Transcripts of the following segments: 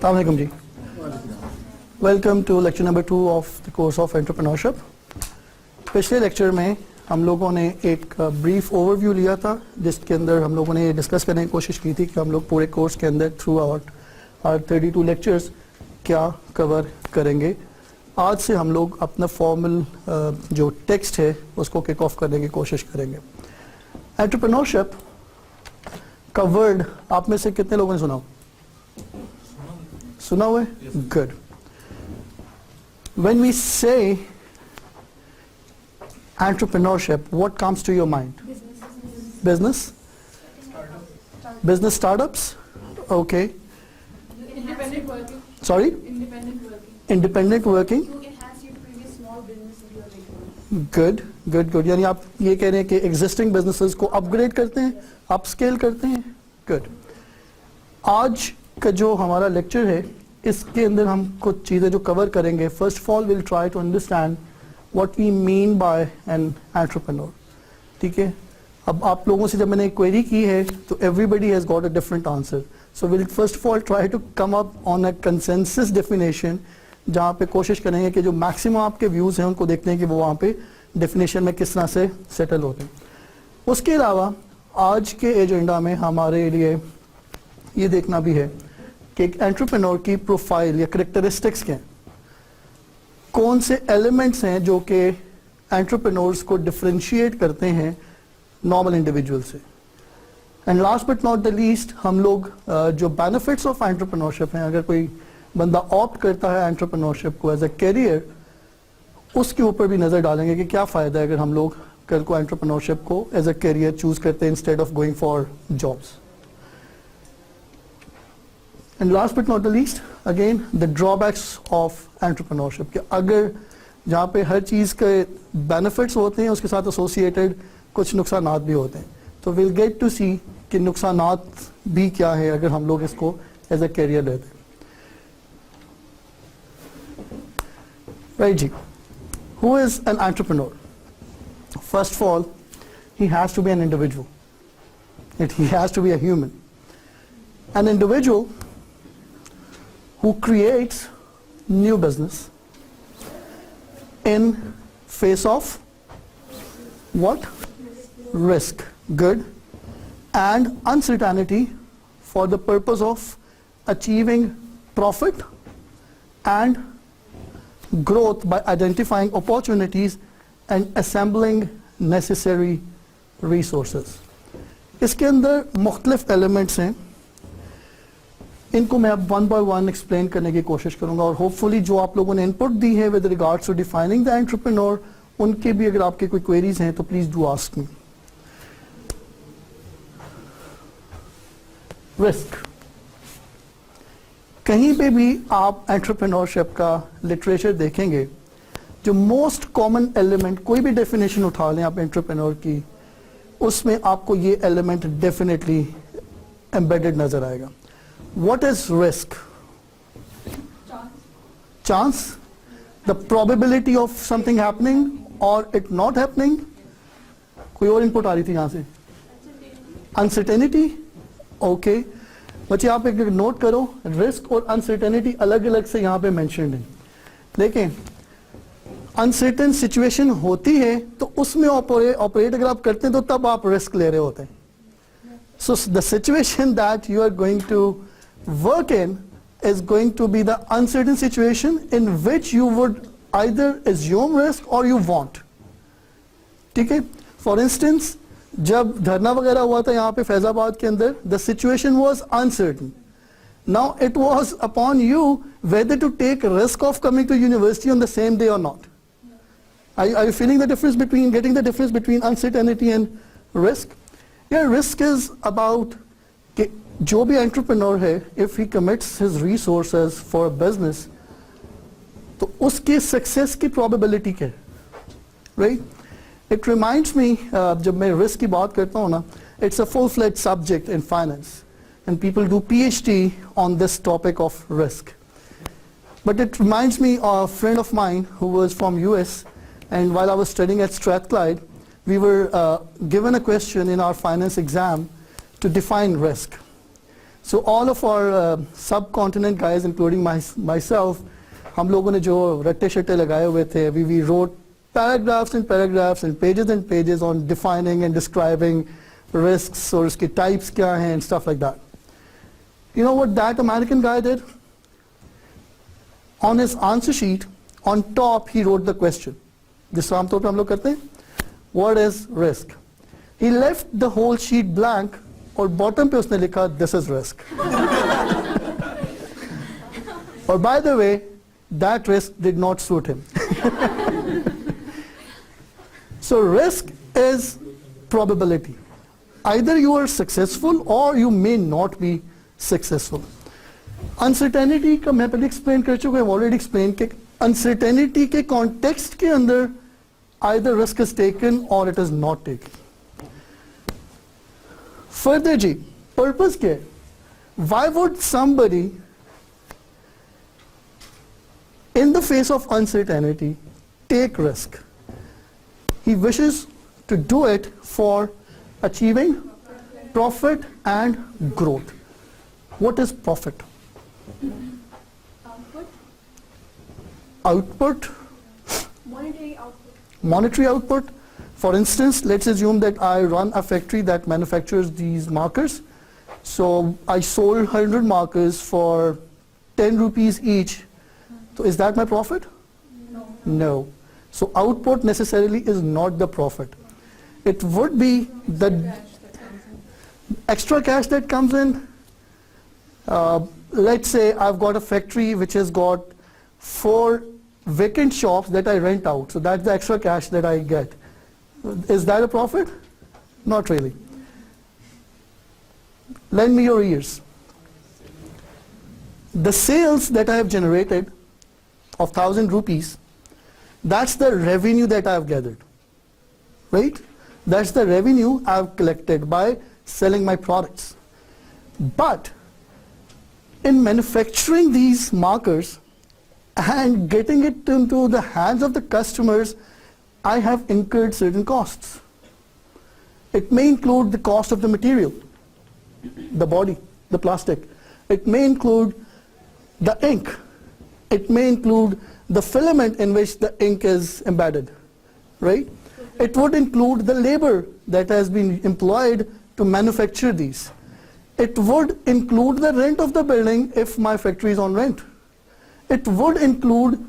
Assalamualaikum ji. Welcome to lecture number 2 of the course of entrepreneurship. पिछले lecture में हम लोगों ने एक ब्रीफ ओवरव्यू लिया था जिसके अंदर हम लोगों ने ये डिस्कस करने की कोशिश की थी कि हम लोग पूरे कोर्स के अंदर थ्रू आवर 32 लेक्चर्स क्या कवर करेंगे. आज से हम लोग अपना फॉर्मल जो टेक्स्ट है उसको किक ऑफ करने की कोशिश करेंगे. एंटरप्रेन्योरशिप का वर्ड आप में से कितने लोगों ने सुना हुआ है? Good. When we say entrepreneurship, what comes to your mind? Business? Business startups? Okay. Independent working. Sorry? Independent working. Independent working? To enhance your previous small business if you are making. Good. यानी आप ये कह रहे हैं कि existing businesses को upgrade करते हैं, upscale करते हैं. Good. आज का जो हमारा लेक्चर है इसके अंदर हम कुछ चीज़ें जो कवर करेंगे. First of all will try to understand what we mean by an entrepreneur. ठीक है. अब आप लोगों से जब मैंने क्वेरी की है तो everybody has got a different answer. So will first of all try to come up on a consensus definition जहाँ पे कोशिश करेंगे कि जो मैक्सिमम आपके व्यूज़ हैं उनको देखते हैं कि वो वहाँ पे डेफिनेशन में किस तरह से सेटल होते हैं. उसके अलावा आज के एजेंडा में हमारे लिए ये देखना भी है कि एक एंटरप्रेन्योर की प्रोफाइल या करेक्टरिस्टिक्स क्या हैं, कौन से एलिमेंट्स हैं जो कि एंटरप्रेन्योर्स को डिफरेंशिएट करते हैं नॉर्मल इंडिविजुअल से. And last but not the least हम लोग जो बेनिफिट्स ऑफ एंटरप्रेन्योरशिप हैं, अगर कोई बंदा ऑप्ट करता है एंटरप्रेन्योरशिप को एज अ कैरियर, उसके ऊपर भी नज़र डालेंगे कि क्या फ़ायदा है अगर हम लोग कल को एंटरप्रेन्योरशिप को एज अ कैरियर चूज़ करते हैं instead of going for jobs. And last but not the least, again the drawbacks of entrepreneurship. कि अगर जहाँ पे हर चीज़ के benefits होते हैं उसके साथ associated कुछ नुकसानात भी होते हैं. तो we'll get to see कि नुकसानात भी क्या है अगर हम लोग इसको as a career लेते हैं. Right ji. Who is an entrepreneur? First of all, he has to be an individual. He has to be a human. An individual who creates new business in face of what? Risk. Good. And uncertainty for the purpose of achieving profit and growth by identifying opportunities and assembling necessary resources. इसके अंदर मुख्तलिफ elements हैं, इनको मैं अब one by one explain करने की कोशिश करूंगा और होपफुली जो आप लोगों ने इनपुट दी है with regards to defining the entrepreneur, उनके भी अगर आपके कोई क्वेरीज हैं तो please do ask me. Risk. कहीं पे भी आप एंटरप्रेन्योरशिप का लिटरेचर देखेंगे, जो मोस्ट कॉमन एलिमेंट कोई भी डेफिनेशन उठा लें आप एंटरप्रेन्योर की, उसमें आपको ये एलिमेंट डेफिनेटली एम्बेडेड नजर आएगा. What is risk? Chance? The probability of something happening or it not happening? कोई और इनपुट आ रही थी यहाँ से? Uncertainty? Okay. बच्चे आप एक नोट करो, रिस्क और अनसर्टेनिटी अलग अलग से यहाँ पे मेंशन्ड है. देखें, अनसर्टेन सिचुएशन होती है तो उसमें ऑपरेट अगर आप करते हैं तो तब आप रिस्क ले रहे होते हैं. So the situation that you are going to work in is going to be the uncertain situation in which you would either assume risk or you won't. ठीक है. For instance, जब धरना वगैरह हुआ था यहाँ पे फैजाबाद के अंदर, the situation was uncertain. Now it was upon you whether to take risk of coming to university on the same day or not. Are you feeling the difference between getting the difference between uncertainty and risk? Yeah, risk is about कि जो भी entrepreneur है, if he commits his resources for a business, तो उसके success की probability क्या है, right? It reminds me, जब मैं रिस्क की बात करता हूँ ना, it's a full fledged subject in finance and people do PhD on this topic of risk. But it reminds me of a friend of mine who was from US, and while I was studying at Strathclyde, we were given a question in our finance exam to define risk. So all of our subcontinent guys, including myself, हम लोगों ने जो रट्टे शट्टे लगाए हुए थे, we wrote paragraphs and paragraphs and pages on defining and describing risks और उसके types क्या हैं and stuff like that. You know what that American guy did? On his answer sheet, on top he wrote the question. जिसको आमतौर पर हम लोग करते हैं, what is risk? He left the whole sheet blank और bottom पे उसने लिखा this is risk. Or by the way, that risk did not suit him. So risk is probability. Either you are successful or you may not be successful. Uncertainty का मैं पहले explain कर चुका हूँ, already explained कि uncertainty के context के अंदर either risk is taken or it is not taken. Further ji, purpose क्या है? Why would somebody in the face of uncertainty take risk? He wishes to do it for achieving profit and growth. What is profit? Output, Output, monetary output. monetary output. For instance, let's assume that I run a factory that manufactures these markers. So I sold 100 markers for 10 rupees each. So is that my profit? No. No. So output necessarily is not the profit. It would be the extra cash that comes in. Let's say I've got a factory which has got 4 vacant shops that I rent out. So that's the extra cash that I get. Is that a profit? Not really. Lend me your ears. The sales that I have generated of 1,000 rupees, that's the revenue that I have gathered, right? That's the revenue I have collected by selling my products. But in manufacturing these markers and getting it into the hands of the customers, I have incurred certain costs. It may include the cost of the material, the body, the plastic. It may include the ink. It may include the filament in which the ink is embedded, right? It would include the labor that has been employed to manufacture these. It would include the rent of the building if my factory is on rent. It would include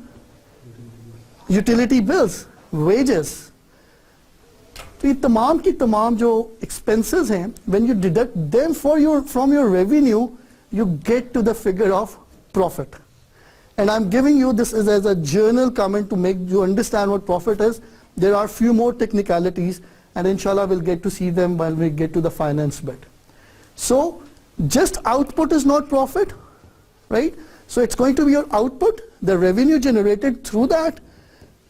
utility bills, wages. तो ये तमाम की तमाम जो expenses हैं, when you deduct them from your revenue, you get to the figure of profit. And I'm giving you this as a journal comment to make you understand what profit is. There are few more technicalities, and inshallah we'll get to see them when we get to the finance bit. So just output is not profit, right? So it's going to be your output, the revenue generated through that,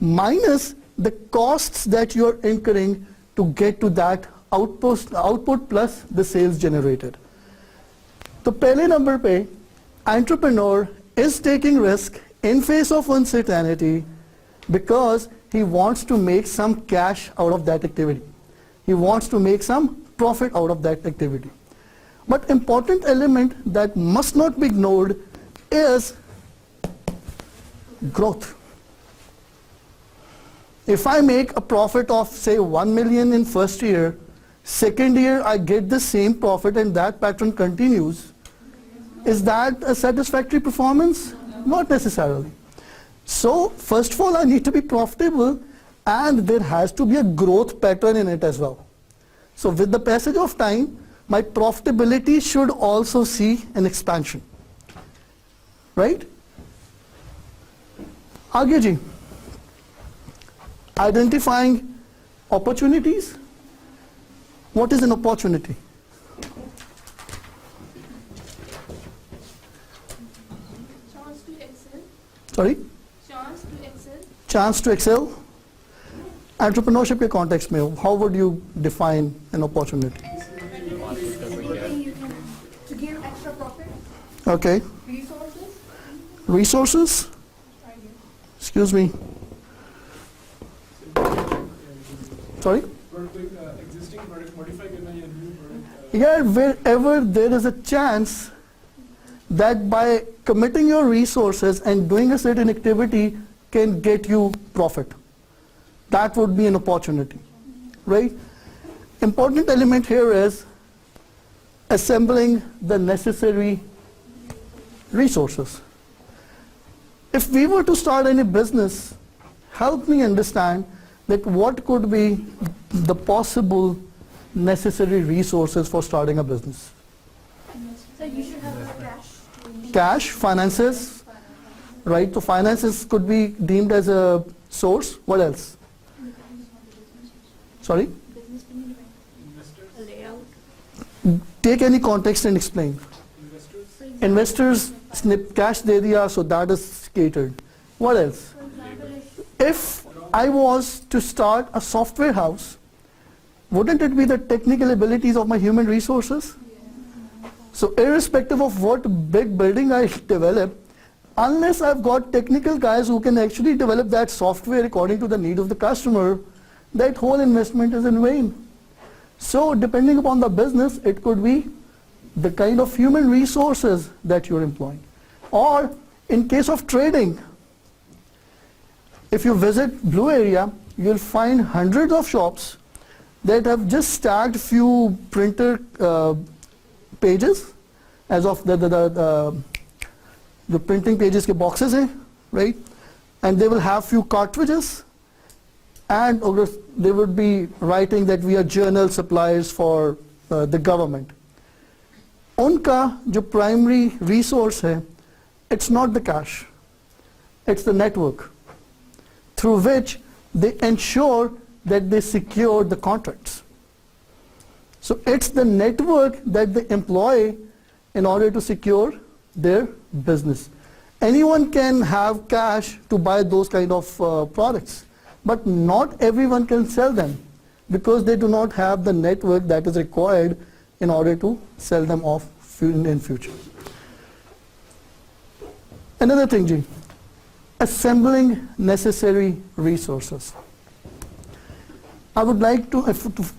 minus the costs that you're incurring to get to that output plus the sales generated. तो पहले number पे entrepreneur is taking risk in face of uncertainty because he wants to make some cash out of that activity. He wants to make some profit out of that activity. But important element that must not be ignored is growth. If I make a profit of say 1 million in first year, second year I get the same profit and that pattern continues, is that a satisfactory performance? Not necessarily. So first of all I need to be profitable and there has to be a growth pattern in it as well. So with the passage of time, my profitability should also see an expansion. Right? आगे जी. Identifying opportunities. What is an opportunity? Chance to excel. Sorry? Chance to excel. Chance to excel. Entrepreneurship के context में, how would you define an opportunity? Anything you can to give extra profit. Okay. Resources. Resources? Excuse me. Sorry? और कोई existing product modify करना या new product Yeah, wherever there is a chance that by committing your resources and doing a certain activity can get you profit. That would be an opportunity, right? Important element here is assembling the necessary resources. If we were to start any business, help me understand that what could be the possible necessary resources for starting a business. So you should have a cash. Cash, finances, right? So finances could be deemed as a source. What else? Sorry? A layout. Take any context and explain. Investors snip cash de diya, so that is catered. What else? For example, If I was to start a software house, wouldn't it be the technical abilities of my human resources? So irrespective of what big building I develop, unless I've got technical guys who can actually develop that software according to the need of the customer, that whole investment is in vain. So depending upon the business, it could be the kind of human resources that you're employing. Or in case of trading, if you visit Blue Area, you'll find hundreds of shops that have just stacked few printer pages as of the printing pages ke boxes hai, right? And they will have few cartridges, and they would be writing that we are journal suppliers for the government. Unka jo primary resource hai, it's not the cash, it's the network through which they ensure that they secure the contracts. So it's the network that they employ in order to secure their business. Anyone can have cash to buy those kind of products, but not everyone can sell them because they do not have the network that is required in order to sell them off in future. Another thing, Ji, assembling necessary resources. I would like to,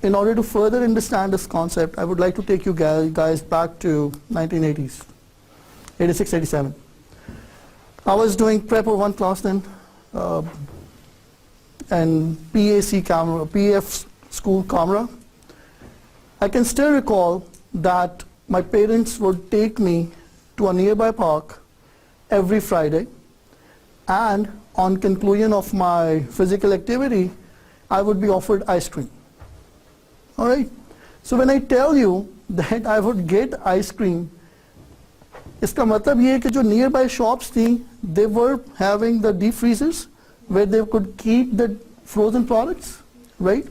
in order to further understand this concept, I would like to take you guys back to 1980s, 86, 87. I was doing Prep 1 class then, and PAC camera, PF school camera. I can still recall that my parents would take me to a nearby park every Friday, and on conclusion of my physical activity, I would be offered ice cream. All right. So when I tell you that I would get ice cream, इसका मतलब ये है कि जो nearby shops थी, they were having the deep freezers where they could keep the frozen products, right?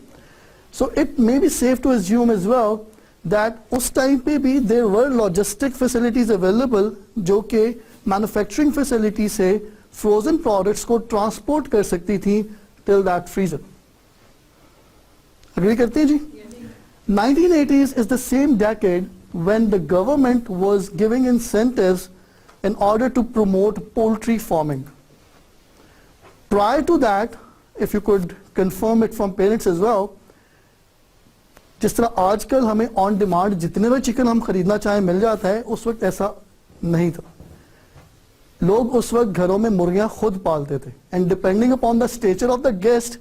So it may be safe to assume as well that उस time पे भी there were logistic facilities available जो कि manufacturing facility से frozen products को transport कर सकती थी till that freezer. Agree करते हैं जी? 1980s is the same decade when the government was giving incentives in order to promote poultry farming. Prior to that, if you could confirm it from parents as well, जिस तरह आजकल हमें on demand जितने भी chicken हम खरीदना चाहें मिल जाता है, उस वक्त ऐसा नहीं था. लोग उस वक्त घरों में मुर्गियां खुद पालते थे, and depending upon the stature of the guest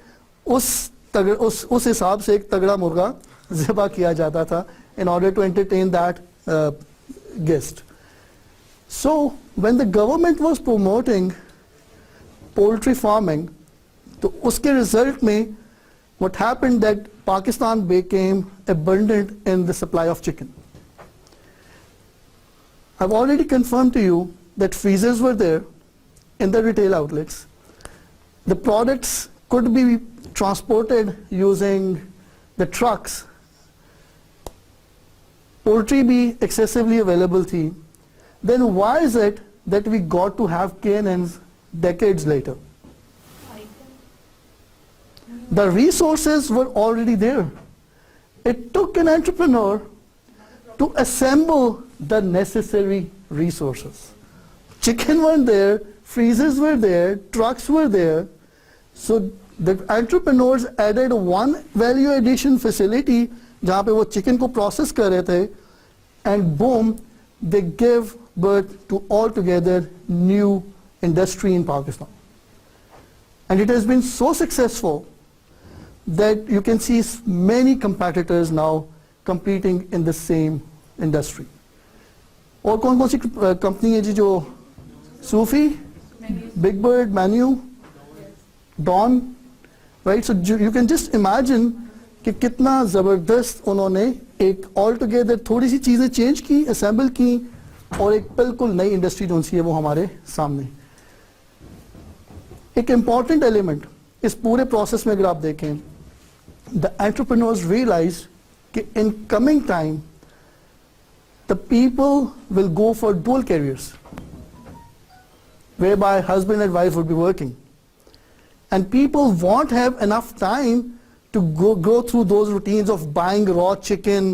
उस हिसाब से एक तगड़ा मुर्गा ज़िबा किया जाता था in order to entertain that guest. So when the government was promoting poultry farming, तो उसके result में what happened that Pakistan became abundant in the supply of chicken. I've already confirmed to you that freezers were there in the retail outlets. The products could be transported using the trucks. Poultry be excessively available थी. Then why is it that we got to have K&Ns decades later? The resources were already there. It took an entrepreneur to assemble the necessary resources. Chicken were there, freezers were there, trucks were there. So The entrepreneurs added one value addition facility जहाँ पे वो chicken को process कर रहे थे, and boom, they give birth to altogether new industry in Pakistan. And it has been so successful that you can see many competitors now competing in the same industry. और कौन कौन सी company है जी जो Sufi, big bird, मैन्यू, Dawn, right? So you can just imagine कि कितना ज़बरदस्त उन्होंने एक ऑल टुगेदर थोड़ी सी चीज़ें चेंज की, असेंबल की, और एक बिल्कुल नई इंडस्ट्री जो सी है वो हमारे सामने. एक इम्पॉर्टेंट एलिमेंट इस पूरे प्रोसेस में अगर आप देखें, द एंटरप्रेन्योर्स रियलाइज कि in coming time the people will go for dual careers, whereby husband and wife would be working, and people won't have enough time to go through those routines of buying raw chicken,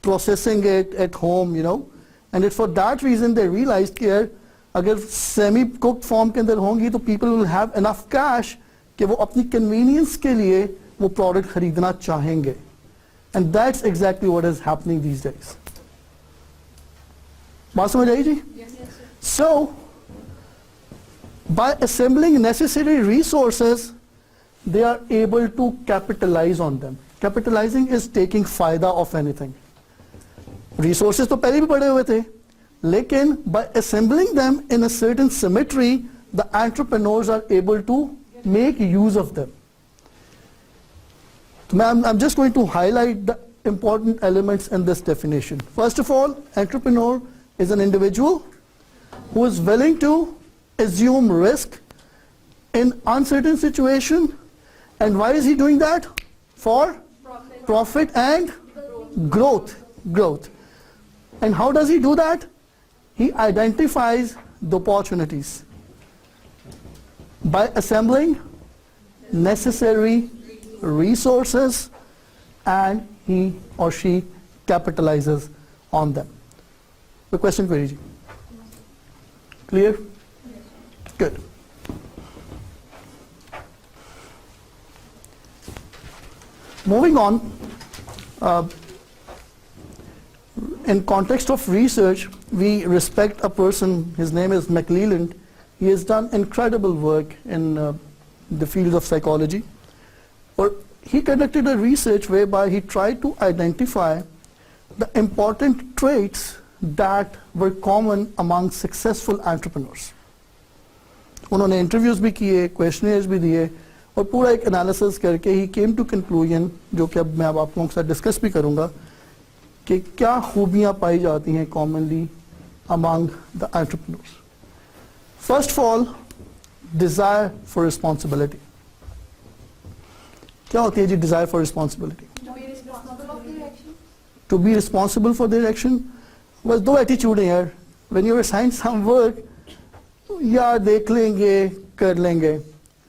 processing it at home, you know. And it's for that reason they realized कि यार अगर semi cooked form के अंदर होंगी तो people will have enough cash कि वो अपनी convenience के लिए वो product खरीदना चाहेंगे. And that's exactly what is happening these days. बात समझ आई जी? So, by assembling necessary resources, they are able to capitalize on them. Capitalizing is taking फायदा of anything. Resources तो पहले भी पड़े हुए थे, लेकिन by assembling them in a certain symmetry, the entrepreneurs are able to make use of them. I'm just going to highlight the important elements in this definition. First of all, entrepreneur is an individual who is willing to assume risk in uncertain situation. And why is he doing that? For profit and growth. And how does he do that? He identifies the opportunities by assembling necessary resources, and he or she capitalizes on them. The question query ji. Clear? Good. Moving on, in context of research, we respect a person, his name is McLeland. He has done incredible work in the field of psychology. Or he conducted a research whereby he tried to identify the important traits that were common among successful entrepreneurs. उन्होंने interviews भी किए, questioners भी दिए, और पूरा एक analysis करके ही came to conclusion, जो कि अब मैं अब आप लोगों के साथ डिस्कस भी करूंगा, कि क्या खूबियां पाई जाती हैं commonly among the entrepreneurs. First of all, desire for responsibility. क्या होती है जी desire for responsibility? To be responsible for their action. बस दो एटीट्यूड हैं यार. When you assign some work, यार देख लेंगे, कर लेंगे,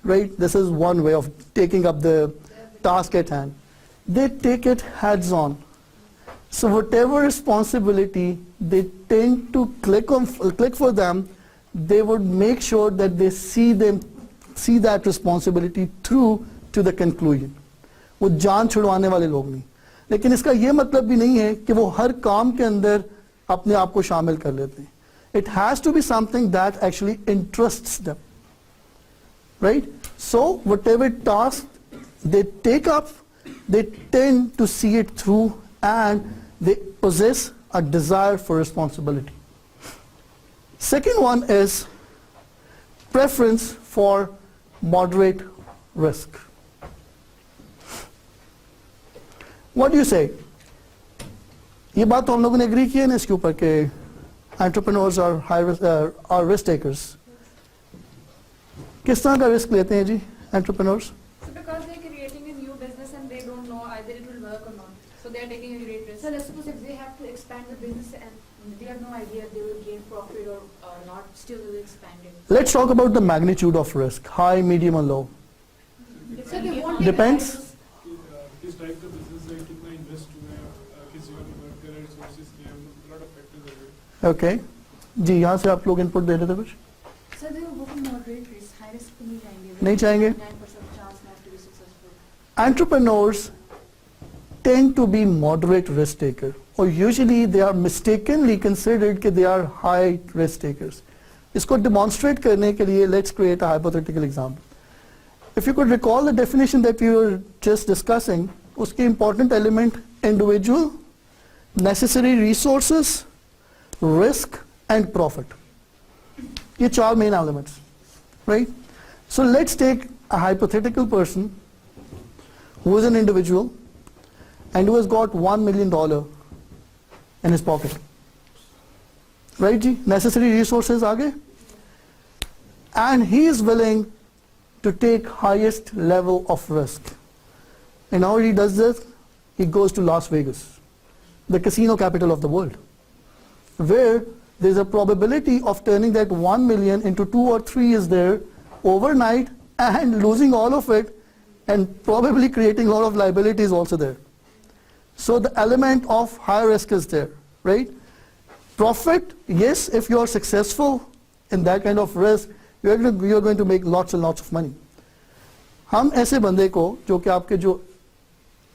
right? This is one way of taking up the task at hand. They take it heads on. So whatever responsibility they tend to click for them, they would make sure that they see that responsibility through to the conclusion. वो जान छुड़वाने वाले लोग नहीं. लेकिन इसका ये मतलब भी नहीं है कि वो हर काम के अंदर अपने आप को शामिल कर लेते हैं. It has to be something that actually interests them. Right? So whatever task they take up, they tend to see it through, and they possess a desire for responsibility. Second one is preference for moderate risk. What do you say? ये बात तो हम लोगों ने agree की है ना इसके ऊपर कि entrepreneurs are risk takers. किस तरह का रिस्क लेते हैं जी entrepreneurs? So because they're creating a new business and they don't know either it will work or not, so they are taking a great risk. So let's suppose if they have to expand the business and they have no idea if they will gain profit or not, still they will expand it. Let's talk about the magnitude of risk, high, medium, and low. So they won't take Depends. किस type का business है, कितना invest हुआ है, किसी और worker resources के, lot of factors है. Okay. जी यहाँ से आप लोग इनपुट दे रहे थे कुछ? So they will go for moderate risk, high risk तो नहीं जाएंगे. नहीं चाहेंगे? 9% chance not to be entrepreneurs tend to be moderate risk taker, or usually they are mistakenly considered that they are high risk takers. इसको demonstrate करने के लिए let's create a hypothetical example. If you could recall the definition that we were just discussing, उसके important element individual, necessary resources, risk and profit. ये चार main elements, right? So let's take a hypothetical person who is an individual and who has got $1 million in his pocket. Right, ji? Necessary resources आगे. And he is willing to take highest level of risk. And how he does this? He goes to Las Vegas, the casino capital of the world, where there's a probability of turning that 1 million into 2 or 3 is there overnight and losing all of it and probably creating a lot of liabilities also there. So the element of high risk is there, right? Profit, yes, if you are successful in that kind of risk, you are going to make lots and lots of money. हम ऐसे बंदे को जो कि आपके जो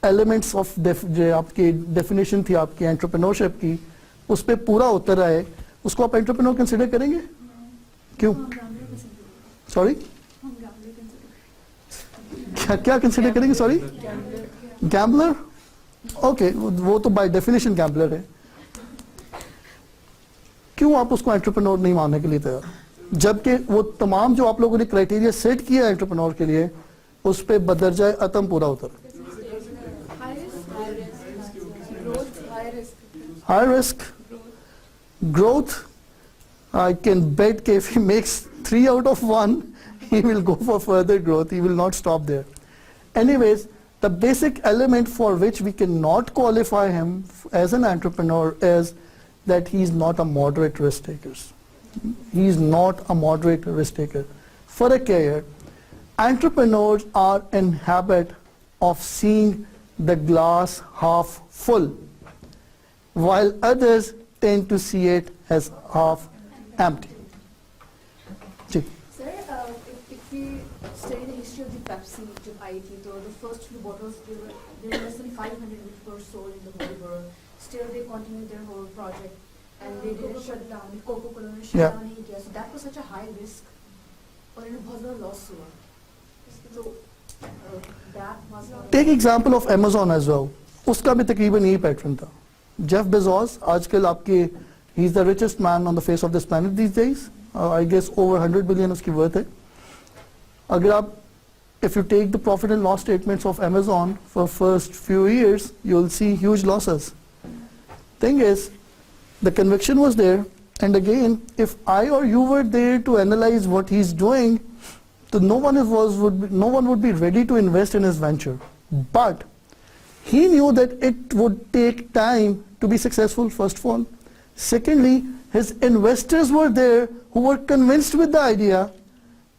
elements of जो आपकी definition थी आपकी entrepreneurship की, उस पे पूरा उतर आए, उसको आप entrepreneur consider करेंगे? क्यों? Sorry? क्या consider करेंगे? Sorry? Gambler? Okay, वो तो by definition gambler है. क्यों आप उसको एंटरप्रेन्योर नहीं मानने के लिए तैयार, जबकि वो तमाम जो आप लोगों ने क्राइटेरिया सेट किया है एंटरप्रेन्योर के लिए उस पे बदरजाए अतम पूरा उतर. High risk growth, I can bet if he makes 3 out of 1, he will go for further growth, he will not stop there. Anyways, the basic element for which we cannot qualify him as an entrepreneur is that he is not a moderate risk taker. He is not a moderate risk taker. For a career, entrepreneurs are in habit of seeing the glass half full, while others tend to see it as half empty. जी. Sir, if we study the history of the Pepsi जब आई थी तो the first few bottles they were less than 500 which were sold in the whole world. Still they continued their whole project and they didn't shut down. Coca-Cola ने shut down नहीं किया. So that was such a high risk और इन्हें बहुत बड़ा loss हुआ. So that was not. Take example of Amazon as well. उसका भी तकरीबन यही पैटर्न था. Jeff Bezos आजकल आपके he is the richest man on the face of this planet these days. I guess over 100 billion उसकी worth है. अगर आप if you take the profit and loss statements of Amazon for first few years, you'll see huge losses. Thing is, the conviction was there, and again, if I or you were there to analyze what he's doing, then no one would be ready to invest in his venture. But he knew that it would take time to be successful, first of all. Secondly, his investors were there who were convinced with the idea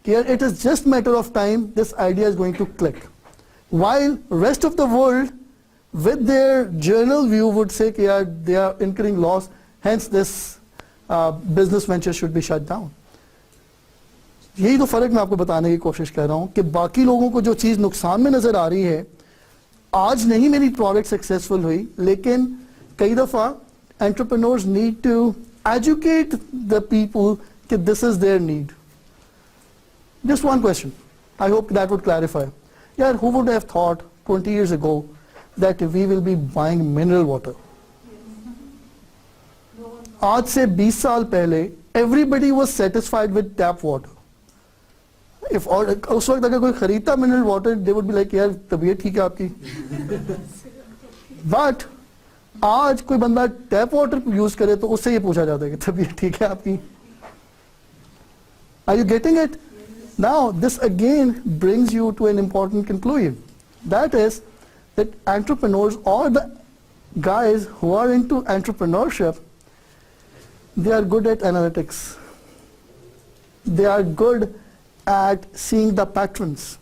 that it is just matter of time, this idea is going to click. While rest of the world, with their journal view, would say that they are incurring loss, hence this business venture should be shut down. यही तो फर्क मैं आपको बताने की कोशिश कर रहा हूँ कि बाकी लोगों को जो चीज़ नुकसान में नज़र आ रही है, आज नहीं मेरी प्रोडक्ट सक्सेसफुल हुई, लेकिन कई दफ़ा entrepreneurs need to educate the people that this is their need. Just one question. I hope that would clarify. Yeah, who would have thought 20 years ago that we will be buying mineral water? आज से 20 साल पहले everybody was satisfied with tap water. If उस वक्त अगर कोई खरीदता mineral water, they would be like, यार तबीयत ठीक है आपकी. But आज कोई बंदा टैप वाटर यूज करे तो उससे ये पूछा जाता है कि तबीयत ठीक है आपकी. Are you getting it? Now this again brings you to an important conclusion. That is that entrepreneurs or the guys who are into entrepreneurship, they are good at analytics. They are good at seeing the patterns.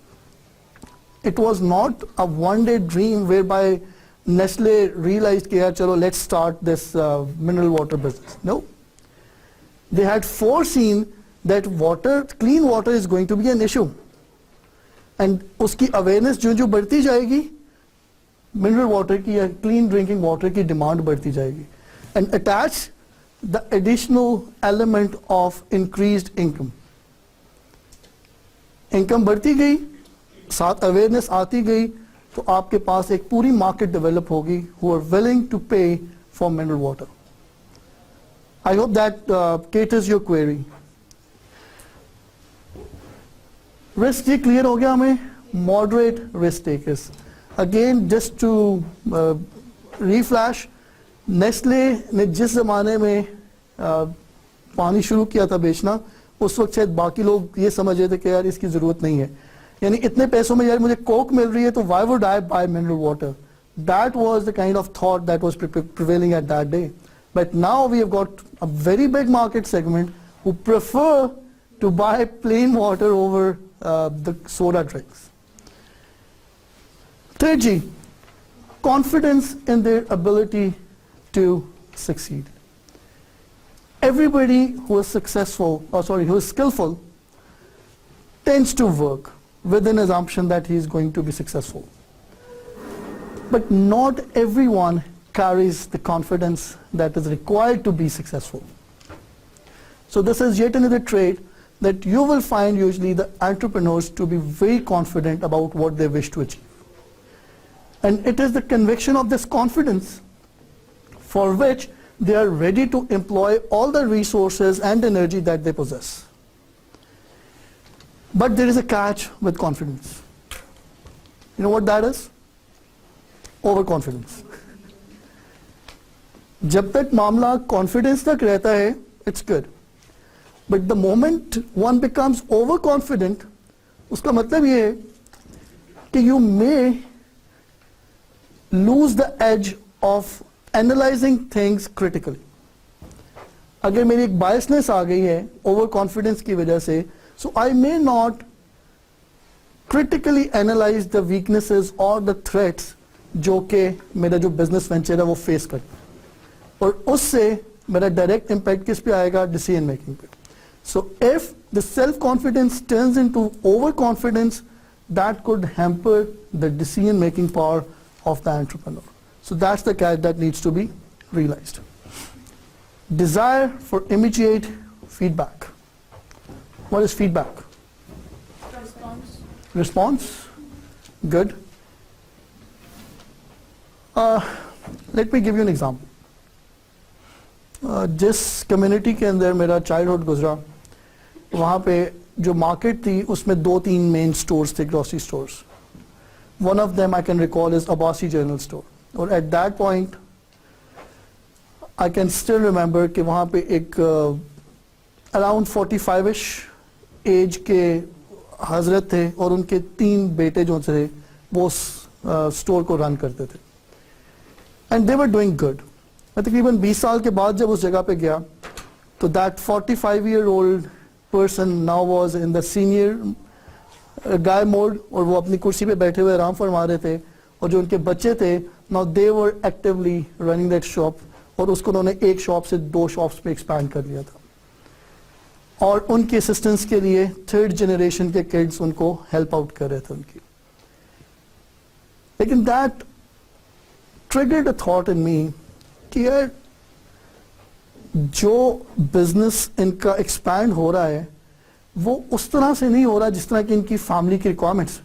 It was not a one-day dream whereby Nestle realized that chalo, let's start this mineral water business. No. They had foreseen that clean water is going to be an issue. And उसकी awareness जो जो बढ़ती जाएगी, mineral water की या clean drinking water की demand बढ़ती जाएगी. And attach the additional element of increased income. Income बढ़ती गई, साथ अवेयरनेस आती गई, तो आपके पास एक पूरी मार्केट डेवलप होगी who are willing to pay for mineral water. I hope that caters your query. Risk ये क्लियर हो गया हमें. Moderate risk takers. Again just to reflash, Nestle ने जिस जमाने में पानी शुरू किया था बेचना, उस वक्त शायद बाकी लोग ये समझ रहे थे कि यार इसकी जरूरत नहीं है, यानी इतने पैसों में यार मुझे कोक मिल रही है तो why would I buy mineral water? That was the kind of thought that was prevailing at that day. But now we have got a very big market segment who prefer to buy plain water over the soda drinks. Third G, confidence in their ability to succeed. Everybody who is successful, who is skillful, tends to work with an assumption that he is going to be successful. But not everyone carries the confidence that is required to be successful. So this is yet another trait that you will find usually the entrepreneurs to be very confident about what they wish to achieve. And it is the conviction of this confidence for which they are ready to employ all the resources and energy that they possess. But there is a catch with confidence. You know what that is? Overconfidence. जब तक मामला confidence तक रहता है, it's good. But the moment one becomes overconfident, उसका मतलब ये है कि you may lose the edge of analyzing things critically. अगर मेरी एक biasness आ गई है overconfidence की वजह से, so I may not critically analyze the weaknesses or the threats जो कि मेरा जो business venture है वो face करता है, और उससे मेरा direct impact किस पे आएगा? Decision making पे. So if the self-confidence turns into overconfidence, that could hamper the decision making power of the entrepreneur. So that's the catch that needs to be realized. Desire for immediate feedback. What is feedback? Response. Response? Good. Let me give you an example. जिस community के अंदर मेरा childhood गुजरा, वहाँ पे जो market थी उसमें 2-3 मेन स्टोर्स थे, grocery stores. One of them I can recall is Abbasi General Store. और at that point I can still remember कि वहाँ पे एक around 45ish एज के हजरत थे और उनके 3 बेटे जो थे वो स्टोर को रन करते थे. And they were doing good. मैं तकरीबन 20 साल के बाद जब उस जगह पे गया तो that 45-year-old person now was in the senior guy mode, और वो अपनी कुर्सी पे बैठे हुए आराम फरमा रहे थे, और जो उनके बच्चे थे now they were actively running that shop, और उसको उन्होंने एक शॉप से 2 शॉप्स पे एक्सपैंड कर लिया था, और उनके असिस्टेंस के लिए 3rd जनरेशन के किड्स उनको हेल्प आउट कर रहे थे उनकी. लेकिन that triggered a thought in me कि यार जो बिजनेस इनका एक्सपैंड हो रहा है वो उस तरह से नहीं हो रहा जिस तरह की इनकी फैमिली की रिक्वायरमेंट्स.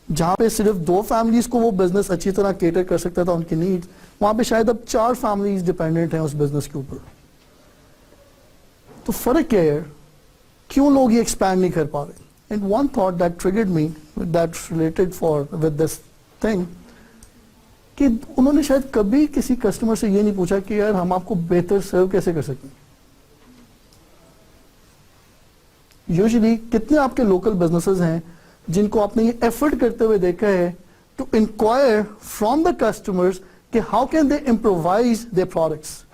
जहाँ पे सिर्फ 2 फैमिलीज को वो बिजनेस अच्छी तरह केटर कर सकता था उनकी नीड्स, वहाँ पे शायद अब 4 फैमिलीज डिपेंडेंट हैं उस बिजनेस के ऊपर. तो फर्क क्या है, क्यों लोग ये एक्सपैंड नहीं कर पा रहे? And one thought that triggered me that related for with this thing कि उन्होंने शायद कभी किसी कस्टमर से ये नहीं पूछा कि यार हम आपको बेहतर सर्व कैसे कर सकते हैं. यूजुअली कितने आपके लोकल बिजनेसेस हैं जिनको आपने ये एफर्ट करते हुए देखा है to inquire from the customers कि how can they improvise their products,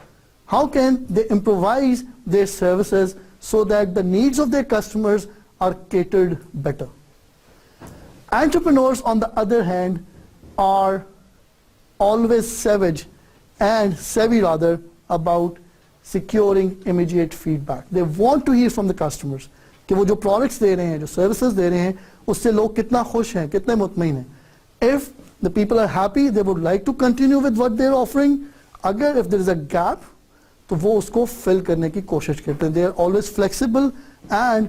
how can they improvise their services so that the needs of their customers are catered better. Entrepreneurs on the other hand are always savvy rather about securing immediate feedback. They want to hear from the customers कि वो जो products दे रहे हैं, जो services दे रहे हैं, उससे लोग कितना खुश हैं, कितने मुतमईन हैं. If the people are happy, they would like to continue with what they're offering. अगर if there is a gap, तो वो उसको fill करने की कोशिश करते हैं. They are always flexible and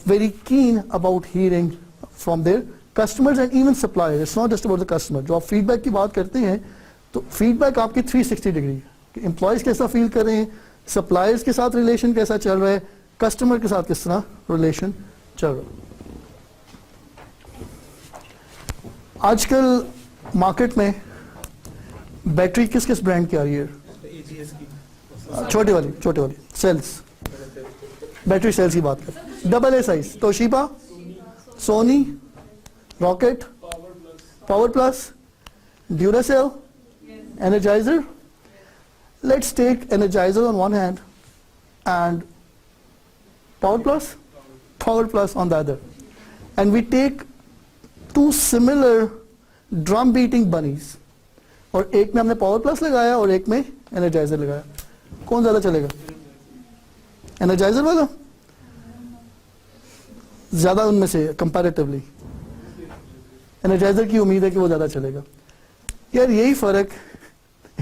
very keen about hearing from their customers and even suppliers. It's not just about the customer. जो आप feedback की बात करते हैं, तो feedback आपकी 360 डिग्री है. कि employees कैसा feel कर रहे हैं, suppliers के साथ relation कैसा चल रहा है, customer के साथ किस तरह relation चल रहा है. आजकल मार्केट में बैटरी किस किस ब्रांड की आ रही है? छोटी वाली सेल्स, बैटरी सेल्स की बात करें. Double A size, Toshiba, Sony, Rocket, Power Plus, Duracell, Energizer. Let's take Energizer on one hand and Power Plus on the other, and we take two similar drum beating bunnies, और एक में हमने power plus लगाया और एक में energiser लगाया. कौन ज्यादा चलेगा? एनर्जाइजर वाला ज्यादा उनमें से कंपैरेटिवली. एनर्जाइजर की उम्मीद है कि वो ज्यादा चलेगा. यार यही फर्क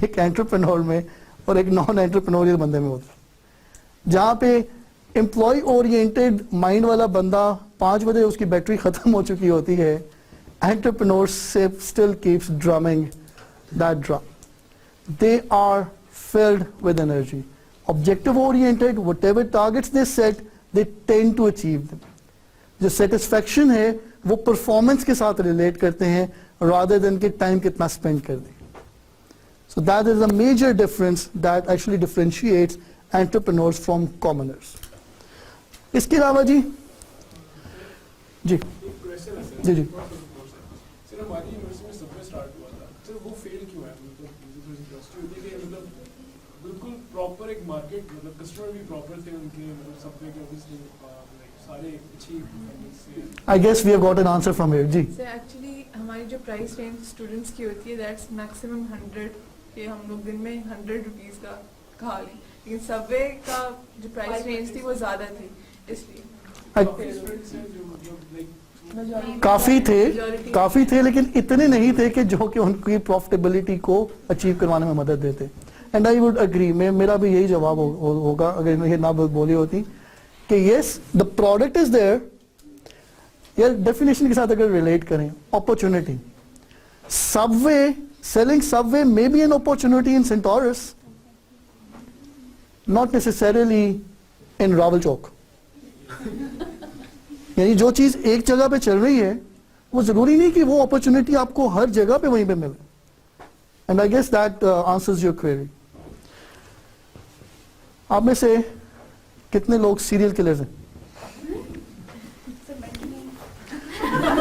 एक एंटरप्रेन्योर में और एक नॉन एंटरप्रेन्योरियल बंदे में होता है. जहाँ पे एम्प्लॉय ओरिएंटेड माइंड वाला बंदा 5 बजे उसकी बैटरी खत्म हो चुकी होती है, entrepreneurship still keeps drumming that drum. They are filled with energy. Objective oriented, whatever targets they set, they tend to achieve them. जो satisfaction है वो performance के साथ relate करते हैं rather than कि time कितना spend कर दें. So that is a major difference that actually differentiates entrepreneurs from commoners. इसके अलावा जी जी सर हमारी यूनिवर्सिटी में सबसे स्टार्ट हुआ था, सर वो फेल क्यों है? मतलब मुझे थोड़ी इंटरेस्ट होती है कि मतलब बिल्कुल प्रॉपर एक मार्केट, मतलब कस्टमर भी प्रॉपर थे उनके, मतलब सबके के ऑब्वियसली सारे अच्छी परफॉर्मेंस से. I guess we have got an answer from here. जी. सर एक्चुअली हमारी जो प्राइस रेंज स्टूडेंट्स की होती है दैट्स मैक्सिमम 100 के, हम लोग दिन में 100 रुपीज़ का खा लें, लेकिन सबवे का जो प्राइस रेंज थी वो ज़्यादा थी, इसलिए काफी थे लेकिन इतने नहीं थे कि जो कि उनकी प्रॉफिटेबिलिटी को अचीव करवाने में मदद देते. एंड आई वुड अग्री, मेरा भी यही जवाब होगा अगर ये ना बोली होती कि yes the product is there. यार डेफिनेशन के साथ अगर रिलेट करें, opportunity, subway, selling subway may be an opportunity in Centaurus, not necessarily in Rawal Chowk. यानी जो चीज एक जगह पे चल रही है वो जरूरी नहीं कि वो अपॉर्चुनिटी आपको हर जगह पे वहीं पे मिले. And I guess that answers your query. आप में से कितने लोग सीरियल किलर्स हैं?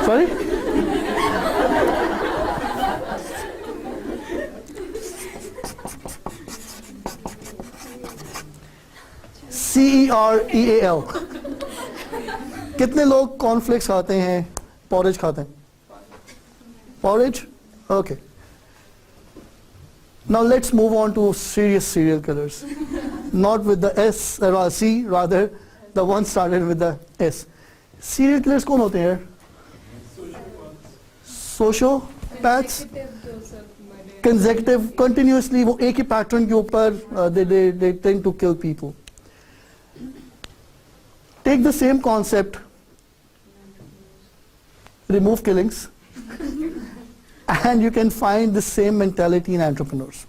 Sorry, CEREAL. कितने लोग कॉर्नफ्लेक्स खाते हैं, पॉरेज खाते हैं? Porridge, okay. Now let's move on to serious serial killers, not with the S or C, rather the one started with the S. Serial killers कौन होते हैं? Sociopaths, consecutive, continuously वो एक ही पैटर्न के ऊपर they tend to kill people. Take the same concept, remove killings, and you can find the same mentality in entrepreneurs.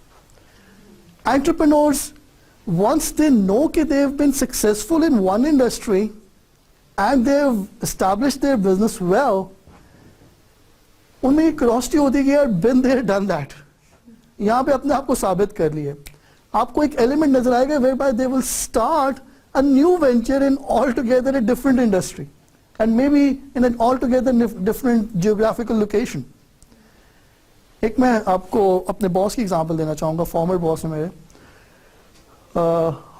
Entrepreneurs, once they know that they have been successful in one industry and they have established their business well, उनमें एक curiosity होती है कि यार been there done that. यहाँ पे अपने आप को साबित कर लिए. आपको एक एलिमेंट नजर आएगा whereby they will start a new venture in altogether a different industry and maybe in an altogether different geographical location. एक मैं आपको अपने बॉस की एग्जांपल देना चाहूँगा. फॉर्मर बॉस है मेरे,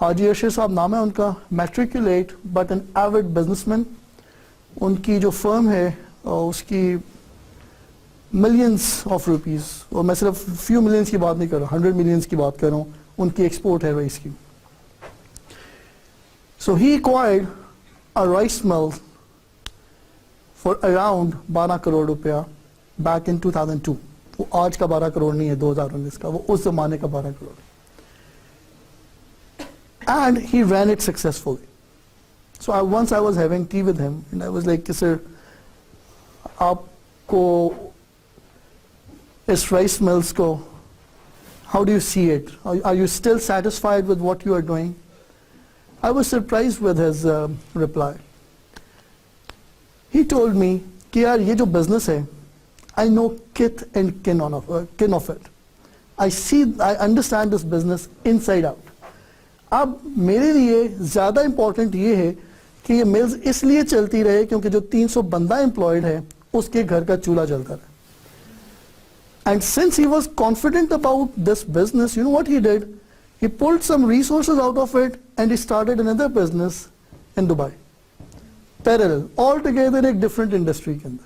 हाजी अरशद साहब नाम है उनका, matriculate but an avid businessman. उनकी जो फर्म है उसकी मिलियंस ऑफ रुपीस, और मैं सिर्फ फ्यू मिलियंस की बात नहीं कर रहा, 100 मिलियंस की बात कर रहा हूँ. उनकी एक्सपोर्ट है राइस की. So he acquired a rice mill for around 12 crore रुपया back in 2002. वो आज का 12 करोड़ नहीं है 2019 का, वो उस जमाने का 12 crore. And he ran it successfully. So once I was having tea with him and I was like, sir, आपको इस rice mills को, how do you see it? Are you still satisfied with what you are doing? I was surprised with his reply. He told me कि यार ये जो business है, I know kith and kin of it. I understand this business inside out. अब मेरे लिए ज़्यादा important ये है कि ये मिल्स इसलिए चलती रहे क्योंकि जो 300 बंदा एम्प्लॉयड है उसके घर का चूल्हा जलता रहे. And since he was confident about this business, you know what he did? He pulled some resources out of it and he started another business in Dubai. Parallel, altogether एक different industry के अंदर.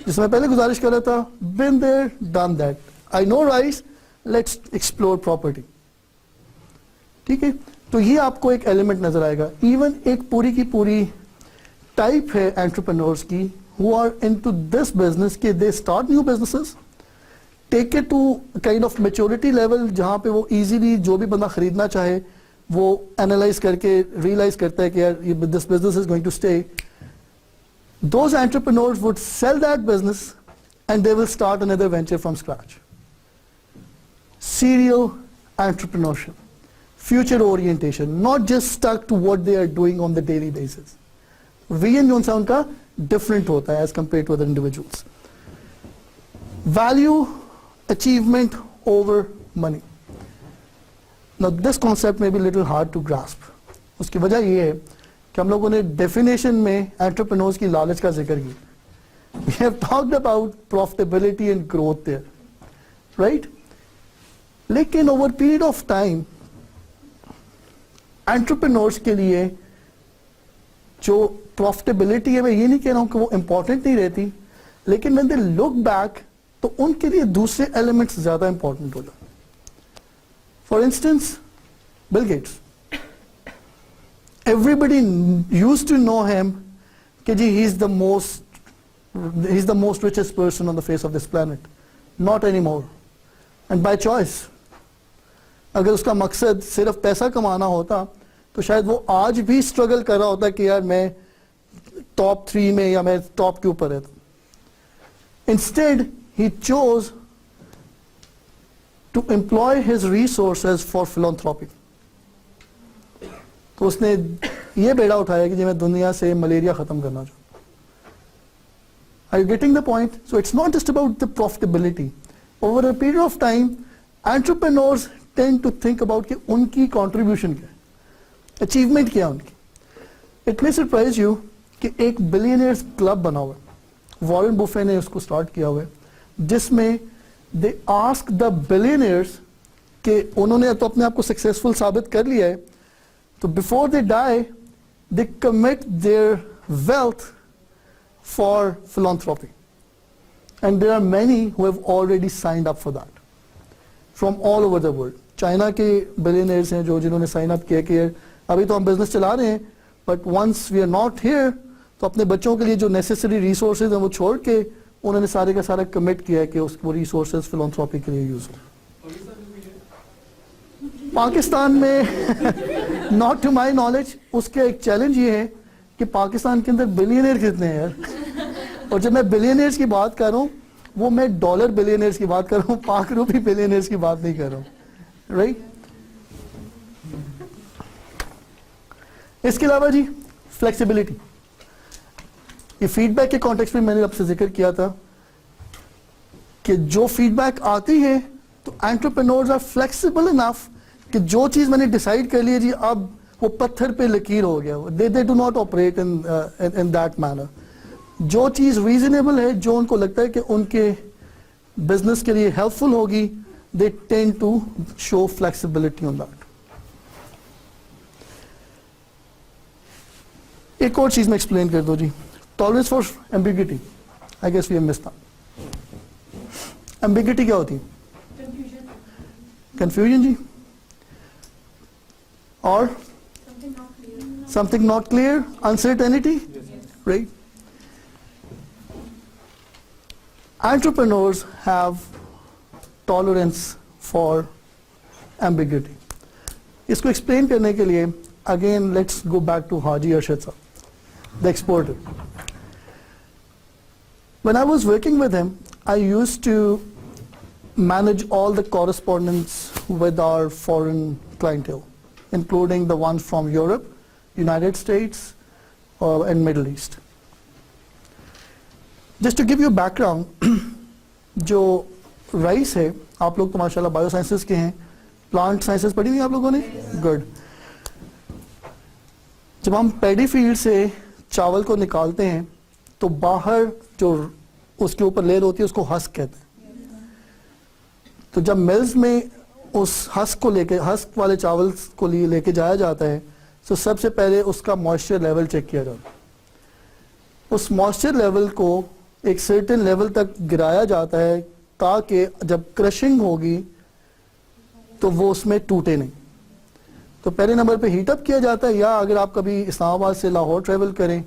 जिसमें पहले गुजारिश कर रहा था, been there, done that. I know rice, let's explore property. ठीक है, तो ये आपको एक एलिमेंट नजर आएगा. इवन एक पूरी की पूरी टाइप है एंटरप्रेन्योर्स की who are into this business कि they start new businesses, take it to kind of maturity level जहाँ पे वो easily जो भी बंदा खरीदना चाहे वो analyze करके realize करता है कि यार ये this business is going to stay. Those entrepreneurs would sell that business and they will start another venture from scratch. Serial entrepreneurship. Future orientation, not just stuck to what they are doing on the daily basis. Vision जो उनसा उनका different होता है as compared to other individuals. Value, achievement over money. Now this concept may be a little hard to grasp. उसकी वजह ये है कि हम लोगों ने definition में entrepreneurs की लालच का जिक्र किया. We have talked about profitability and growth there, right? लेकिन over period of time entrepreneurs के लिए जो प्रॉफिटेबिलिटी है, मैं ये नहीं कह रहा हूं कि वो इंपॉर्टेंट नहीं रहती, लेकिन when they look back तो उनके लिए दूसरे एलिमेंट्स ज्यादा इंपॉर्टेंट हो जाते. For instance Bill Gates, everybody used to know him कि जी he is the most richest person on the face of this planet. Not any more, and by choice. अगर उसका मकसद सिर्फ पैसा कमाना होता तो शायद वो आज भी स्ट्रगल कर रहा होता कि यार मैं टॉप 3 में या मैं टॉप के ऊपर रहता. Instead he chose to employ his resources for philanthropy. तो उसने ये बेड़ा उठाया कि जी मैं दुनिया से मलेरिया खत्म करना चाहता हूं. Are you getting the point? So it's not just about the profitability. Over a period of time entrepreneurs tend to think about कि उनकी contribution क्या है, achievement क्या है उनकी. It may surprise you कि एक billionaires club बना हुआ है, वॉरेन बुफे ने उसको स्टार्ट किया हुआ है, जिसमें they ask the billionaires कि उन्होंने तो अपने आप को successful साबित कर लिया है, तो before they die they commit their wealth for philanthropy, and there are many who have already signed up for that from all over the world. China के बिलियनर्स हैं जो जिन्होंने साइन अप किया कि अभी तो हम बिजनेस चला रहे हैं but once we are not here तो अपने बच्चों के लिए जो नेसेसरी रिसोर्सेज हैं वो छोड़ के उन्होंने सारे का सारा कमिट किया है कि वो रिसोर्सेज फिलॉन्थ्रॉपी के लिए यूज हो. पाकिस्तान में नॉट टू माई नॉलेज उसका एक चैलेंज ये है कि पाकिस्तान के अंदर बिलियनर कितने हैं यार. और जब मैं बिलियनर्स की बात कर रहा हूँ वो मैं डॉलर बिलियनर्स की बात कर रहा हूँ, पाक रूपी बिलियनर्स की बात नहीं कर रहा हूँ, राइट? इसके अलावा जी फ्लेक्सिबिलिटी. ये फीडबैक के कॉन्टेक्स्ट में मैंने आपसे जिक्र किया था कि जो फीडबैक आती है तो एंटरप्रेन्योर्स आर फ्लेक्सिबल इनफ कि जो चीज मैंने डिसाइड कर ली है जी अब वो पत्थर पे लकीर हो गया. They do not operate in that manner. जो चीज रीजनेबल है, जो उनको लगता है कि उनके बिजनेस के लिए हेल्पफुल होगी, they tend to show flexibility on that. एक और चीज में एक्सप्लेन कर दो जी, tolerance for ambiguity. I guess we have missed that. Ambiguity क्या होती है? कंफ्यूजन जी, और something not clear, uncertainty, right? Entrepreneurs have tolerance for ambiguity. इसको explain करने के लिए again let's go back to Haji Arshad sir, the exporter. When I was working with him, I used to manage all the correspondence with our foreign clientele, including the ones from Europe, United States, and Middle East. Just to give you a background, जो rice है, आप लोग तो माशाल्लाह bio sciences के हैं, plant sciences पढ़ी हुई आप लोगों ने? गुड. जब हम पैडी फील्ड से चावल को निकालते हैं तो बाहर जो उसके ऊपर लेयर होती है उसको हस्क कहते हैं. तो जब मिल्स में उस हस्क को लेके, हस्क वाले चावल को लेके जाया जाता है, तो सबसे पहले उसका मॉइस्चर लेवल चेक किया जाता है. उस मॉइस्चर लेवल को एक सर्टेन लेवल तक गिराया जाता है ताकि जब क्रशिंग होगी तो वो उसमें टूटे नहीं. तो पहले नंबर पे हीट अप किया जाता है, या अगर आप कभी इस्लामाबाद से लाहौर ट्रेवल करें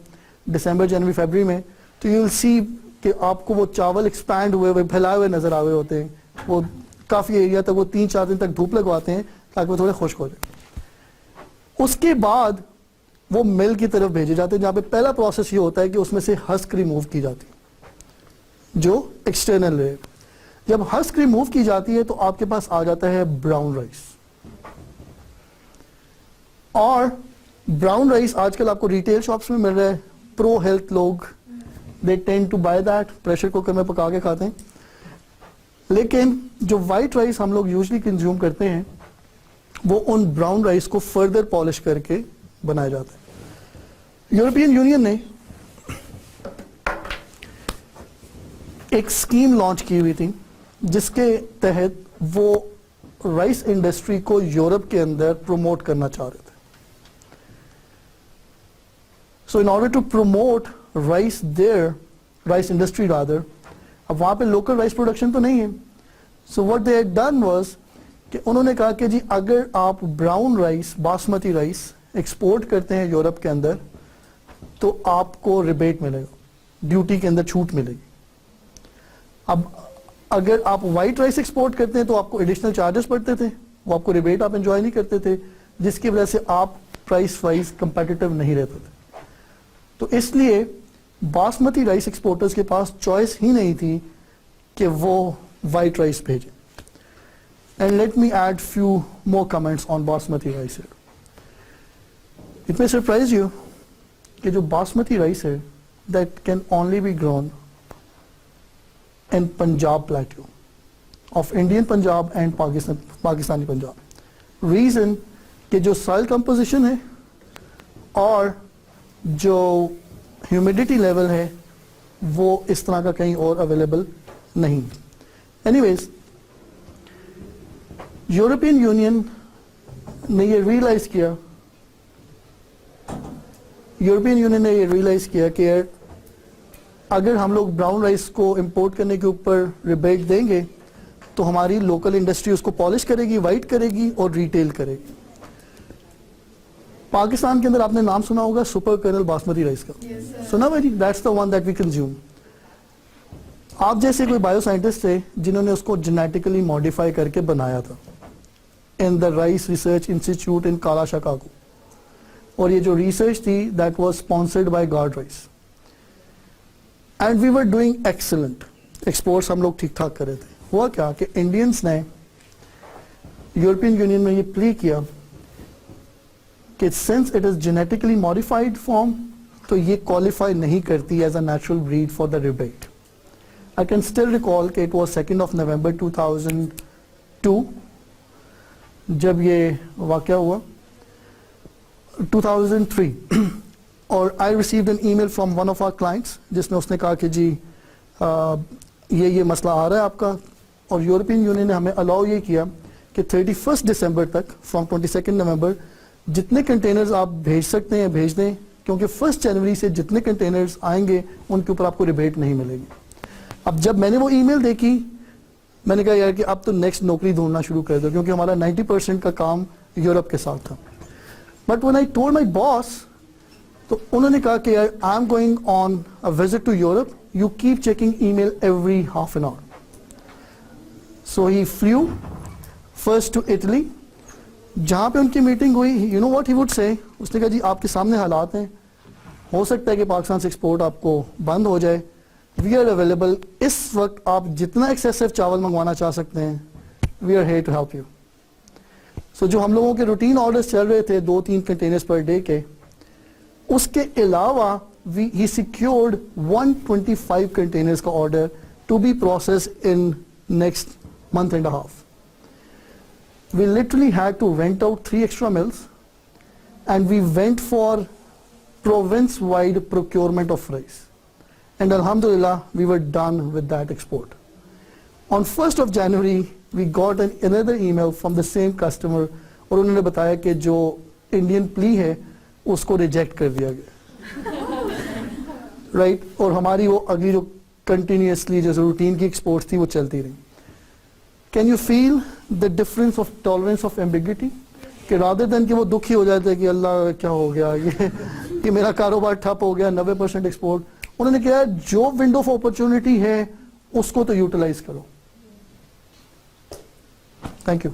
दिसंबर जनवरी फरवरी में तो यू विल सी कि आपको वो चावल एक्सपैंड हुए फैलाए हुए नज़र आए होते हैं. वो काफ़ी एरिया तक वो 3-4 दिन तक धूप लगवाते हैं ताकि वो थोड़े खुश्क हो जाए. उसके बाद वो मिल की तरफ भेजे जाते हैं जहाँ पे पहला प्रोसेस ये होता है कि उसमें से हस्क रिमूव की जाती है, जो एक्सटर्नल लेयर. जब हस्क रिमूव की जाती है तो आपके पास आ जाता है ब्राउन राइस. और ब्राउन राइस आजकल आपको रिटेल शॉप्स में मिल रहा है. प्रो हेल्थ लोग they tend to buy that, pressure cooker में पका के खाते हैं. लेकिन जो वाइट राइस हम लोग यूजली कंज्यूम करते हैं वो उन ब्राउन राइस को फर्दर पॉलिश करके बनाया जाता है. यूरोपियन यूनियन ने एक स्कीम लॉन्च की हुई थी जिसके तहत वो राइस इंडस्ट्री को यूरोप के अंदर प्रमोट करना चाह रहे थे. So in order to promote rice there, rice industry rather, अब वहां पे लोकल राइस प्रोडक्शन तो नहीं है. So what they had done was कि उन्होंने कहा कि जी अगर आप brown rice, basmati rice export करते हैं यूरोप के अंदर तो आपको रिबेट मिलेगा, ड्यूटी के अंदर छूट मिलेगी. अब अगर आप वाइट राइस एक्सपोर्ट करते हैं तो आपको एडिशनल चार्जेस पड़ते थे, वो आपको रिबेट आप एंजॉय नहीं करते थे, जिसकी वजह से आप प्राइस वाइज कंपेटिटिव नहीं रहते थे. तो इसलिए बासमती राइस एक्सपोर्टर्स के पास चॉइस ही नहीं थी कि वो वाइट राइस भेजें. And let me add few more comments on basmati rice. It may surprise you कि जो बासमती राइस है that can only be grown in Punjab plateau of Indian Punjab and Pakistani Punjab. Reason कि जो सॉइल कंपोजिशन है और जो ह्यूमिडिटी लेवल है वो इस तरह का कहीं और अवेलेबल नहीं. एनीवेज, यूरोपियन यूनियन ने ये रियलाइज किया, कि अगर हम लोग ब्राउन राइस को इंपोर्ट करने के ऊपर रिबेट देंगे तो हमारी लोकल इंडस्ट्री उसको पॉलिश करेगी, वाइट करेगी और रिटेल करेगी. पाकिस्तान के अंदर आपने नाम सुना होगा सुपर कर्नल बासमती राइस का. सुना भाई? That's the one that we consume. आप जैसे कोई बायो साइंटिस्ट थे जिन्होंने उसको जेनेटिकली मॉडिफाई करके बनाया था in the rice research institute in काला शिकागो. और ये जो रिसर्च थी that was sponsored by Guard rice and we were doing excellent. Exports हम लोग ठीक ठाक कर रहे थे. हुआ क्या कि इंडियंस ने यूरोपियन यूनियन में ये प्ली किया कि since it is genetically modified form तो ये क्वालिफाई नहीं करती as a natural breed for the rebate. I can still recall कि इट वाज 2 नवंबर 2002 जब ये वाकया हुआ, 2003. और I received an email from one of our clients जिसमें उसने कहा कि जी ये मसला आ रहा है आपका. और यूरोपियन यूनियन ने हमें अलाउ ये किया कि 31 दिसंबर तक फ्रॉम 22 नवंबर जितने कंटेनर्स आप भेज सकते हैं भेज दें, क्योंकि 1 जनवरी से जितने कंटेनर्स आएंगे उनके ऊपर आपको रिबेट नहीं मिलेगी. अब जब मैंने वो ईमेल देखी मैंने कहा यार कि अब तो नेक्स्ट नौकरी ढूंढना शुरू कर दो, क्योंकि हमारा 90% का काम यूरोप के साथ था. But when I told my boss तो उन्होंने कहा कि यार I am going on a visit to Europe, you keep checking email every half an hour. So he flew first to Italy. जहाँ पे उनकी मीटिंग हुई, you know what he would say? उसने कहा जी आपके सामने हालात हैं, हो सकता है कि पाकिस्तान से एक्सपोर्ट आपको बंद हो जाए, वी आर अवेलेबल, इस वक्त आप जितना एक्सेसिव चावल मंगवाना चाह सकते हैं, we are here to help you. So जो हम लोगों के रूटीन ऑर्डर्स चल रहे थे 2-3 कंटेनर्स पर डे के, उसके अलावा he secured 125 containers का order to be processed in next month and a half. We literally had to rent out 3 extra mills and we went for province-wide procurement of rice. And alhamdulillah, we were done with that export. On 1st of January, we got another email from the same customer और उन्होंने बताया कि जो Indian plea है उसको reject कर दिया गया. राइट और हमारी वो अगली जो कंटिन्यूसली जो रूटीन की एक्सपोर्ट्स थी वो चलती रही. Can you feel the difference of tolerance of ambiguity कि रादर देन कि वो दुखी हो जाते हैं कि अल्लाह क्या हो गया ये कि मेरा कारोबार ठप हो गया 90% एक्सपोर्ट, उन्होंने कहा जो विंडो ऑफ अपॉर्चुनिटी है उसको तो यूटिलाइज करो. Thank you.